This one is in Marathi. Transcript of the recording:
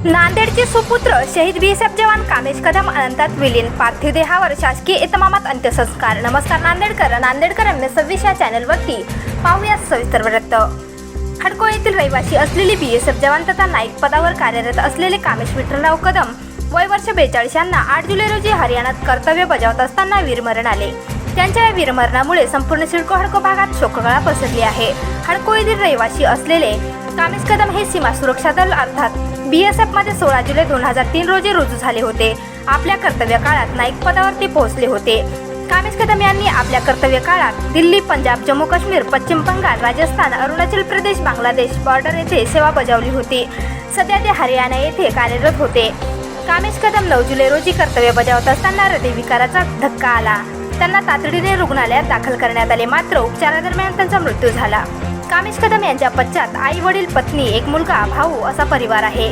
नांदेडचे सुपुत्र शहीद बीएसएफ जवान कामेश कदम अनंतात विलीन, पार्थिव देहावर शासकीय इतमामात अंत्यसंस्कार। नमस्कार नांदेडकरांनी 26 या चॅनलवरती पाहूया सविस्तर वृत्त। खडको येथील रहिवासी असलेले बीएसएफ जवान तथा नाईक पदावर कार्यरत असलेले कामेश विठ्ठलराव कदम वय वर्ष 42 यांना 8 जुलै रोजी हरियाणात कर्तव्य बजावत असताना वीरमरण आले। त्यांच्या या वीरमरणामुळे संपूर्ण सिडको हडको भागात शोककळा पसरली आहे। खडको येथील रहिवासी असलेले कामेश कदम हे सीमा सुरक्षा दल अर्थात बीएसएफ मध्ये 16 जुलै 2003 रोजी रुजू झाले होते। आपल्या कर्तव्य काळात नाईक पदावर ते पोहोचले होते। कामेश कदम यांनी आपल्या कर्तव्य काळात दिल्ली, पंजाब, जम्मू काश्मीर, पश्चिम बंगाल, राजस्थान, अरुणाचल प्रदेश, बांगलादेश बॉर्डर येथे सेवा बजावली होती। सध्या ते हरियाणा येथे कार्यरत होते। कामेश कदम 9 जुलै रोजी कर्तव्य बजावत असताना हृदयविकाराचा धक्का आला। त्यांना तातडीने रुग्णालयात दाखल करण्यात आले, मात्र उपचारादरम्यान त्यांचा मृत्यू झाला। कामेश कदम यांच्या पश्चात आई वडील, पत्नी, एक मुलगा, भाऊ असा परिवार आहे।